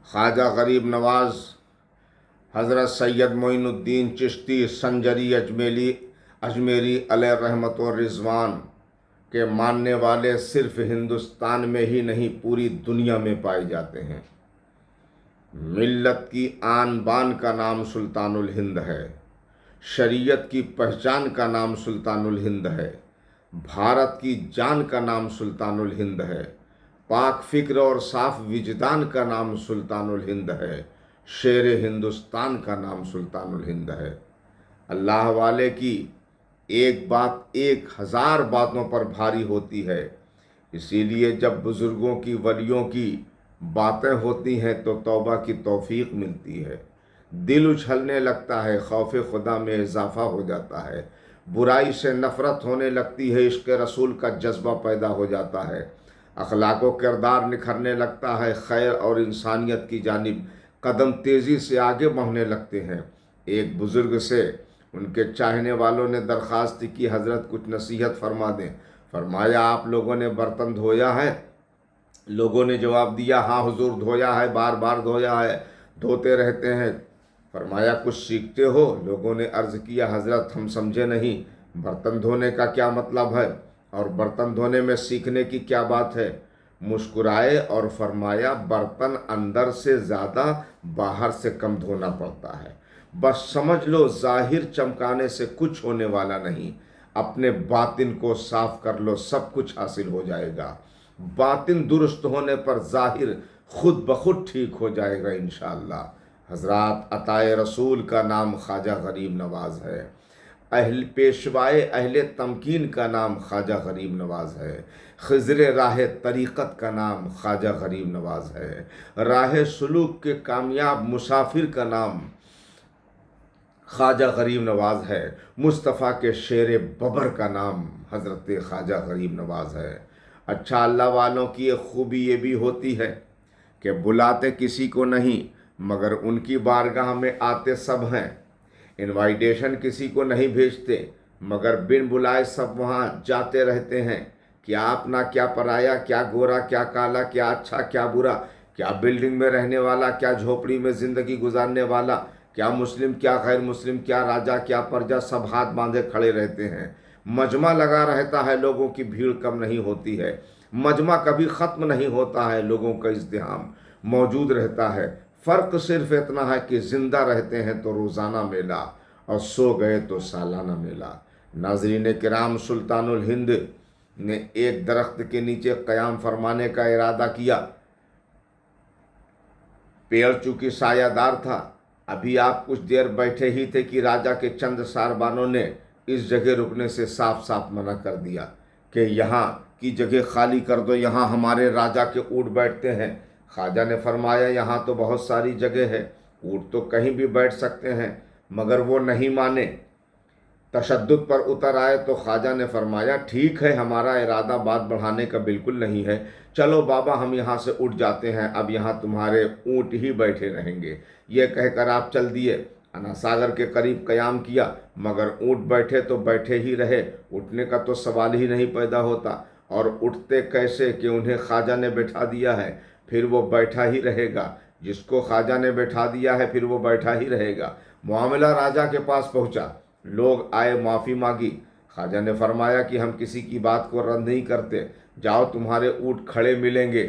خواجہ غریب نواز حضرت سید معین الدین چشتی سنجری اجمیری علیہ رحمت و رضوان کے ماننے والے صرف ہندوستان میں ہی نہیں پوری دنیا میں پائے جاتے ہیں۔ ملت کی آن بان کا نام سلطان الہند ہے، شریعت کی پہچان کا نام سلطان الہند ہے، بھارت کی جان کا نام سلطان الہند ہے، پاک فکر اور صاف وجدان کا نام سلطان الہند ہے، شیر ہندوستان کا نام سلطان الہند ہے۔ اللہ والے کی ایک بات 1000 باتوں پر بھاری ہوتی ہے، اسی لیے جب بزرگوں کی ولیوں کی باتیں ہوتی ہیں تو توبہ کی توفیق ملتی ہے، دل اچھلنے لگتا ہے، خوف خدا میں اضافہ ہو جاتا ہے، برائی سے نفرت ہونے لگتی ہے، عشق رسول کا جذبہ پیدا ہو جاتا ہے، اخلاق و کردار نکھرنے لگتا ہے، خیر اور انسانیت کی جانب قدم تیزی سے آگے بڑھنے لگتے ہیں۔ ایک بزرگ سے ان کے چاہنے والوں نے درخواست کی، حضرت کچھ نصیحت فرما دیں۔ فرمایا آپ لوگوں نے برتن دھویا ہے؟ لوگوں نے جواب دیا ہاں حضور دھویا ہے، بار بار دھویا ہے، دھوتے رہتے ہیں۔ فرمایا کچھ سیکھتے ہو؟ لوگوں نے عرض کیا حضرت ہم سمجھے نہیں، برتن دھونے کا کیا مطلب ہے اور برتن دھونے میں سیکھنے کی کیا بات ہے؟ مسکرائے اور فرمایا برتن اندر سے زیادہ باہر سے کم دھونا پڑتا ہے، بس سمجھ لو ظاہر چمکانے سے کچھ ہونے والا نہیں، اپنے باطن کو صاف کر لو سب کچھ حاصل ہو جائے گا، باطن درست ہونے پر ظاہر خود بخود ٹھیک ہو جائے گا انشاءاللہ۔ حضرات عطائے رسول کا نام خواجہ غریب نواز ہے، پیشوائے اہل تمکین کا نام خواجہ غریب نواز ہے، خضر راہ طریقت کا نام خواجہ غریب نواز ہے، راہ سلوک کے کامیاب مسافر کا نام خواجہ غریب نواز ہے، مصطفیٰ کے شیر ببر کا نام حضرت خواجہ غریب نواز ہے۔ اچھا اللہ والوں کی ایک خوبی یہ بھی ہوتی ہے کہ بلاتے کسی کو نہیں مگر ان کی بارگاہ میں آتے سب ہیں، انوائٹیشن کسی کو نہیں بھیجتے مگر بن بلائے سب وہاں جاتے رہتے ہیں، کیا اپنا کیا پرایا، کیا گورا کیا کالا، کیا اچھا کیا برا، کیا بلڈنگ میں رہنے والا، کیا جھوپڑی میں زندگی گزارنے والا، کیا مسلم کیا غیر مسلم، کیا راجا کیا پرجا، سب ہاتھ باندھے کھڑے رہتے ہیں، مجمع لگا رہتا ہے، لوگوں کی بھیڑ کم نہیں ہوتی ہے، مجمع کبھی ختم نہیں ہوتا ہے، لوگوں کا ازدحام موجود رہتا ہے، فرق صرف اتنا ہے کہ زندہ رہتے ہیں تو روزانہ میلہ اور سو گئے تو سالانہ میلہ۔ ناظرین کرام، سلطان الہند نے ایک درخت کے نیچے قیام فرمانے کا ارادہ کیا، پیڑ چونکہ سایہ دار تھا، ابھی آپ کچھ دیر بیٹھے ہی تھے کہ راجا کے چند ساربانوں نے اس جگہ رکنے سے صاف صاف منع کر دیا کہ یہاں کی جگہ خالی کر دو، یہاں ہمارے راجا کے اونٹ بیٹھتے ہیں۔ خواجہ نے فرمایا یہاں تو بہت ساری جگہ ہے، اونٹ تو کہیں بھی بیٹھ سکتے ہیں، مگر وہ نہیں مانے، تشدد پر اتر آئے تو خواجہ نے فرمایا ٹھیک ہے، ہمارا ارادہ بات بڑھانے کا بالکل نہیں ہے، چلو بابا ہم یہاں سے اٹھ جاتے ہیں، اب یہاں تمہارے اونٹ ہی بیٹھے رہیں گے۔ یہ کہہ کر آپ چل دیے، انا ساگر کے قریب قیام کیا، مگر اونٹ بیٹھے تو بیٹھے ہی رہے، اٹھنے کا تو سوال ہی نہیں پیدا ہوتا، اور اٹھتے کیسے کہ انہیں خواجہ نے بٹھا دیا ہے، پھر وہ بیٹھا ہی رہے گا، جس کو خواجہ نے بٹھا دیا ہے پھر وہ بیٹھا ہی رہے گا۔ معاملہ راجا کے پاس پہنچا، لوگ آئے، معافی مانگی، خواجہ نے فرمایا کہ ہم کسی کی بات کو رد نہیں کرتے، جاؤ تمہارے اونٹ کھڑے ملیں گے۔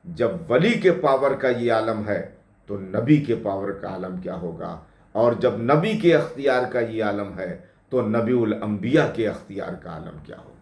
جب ولی کے پاور کا یہ عالم ہے تو نبی کے پاور کا عالم کیا ہوگا، اور جب نبی کے اختیار کا یہ عالم ہے تو نبی الانبیاء کے اختیار کا عالم کیا ہوگا۔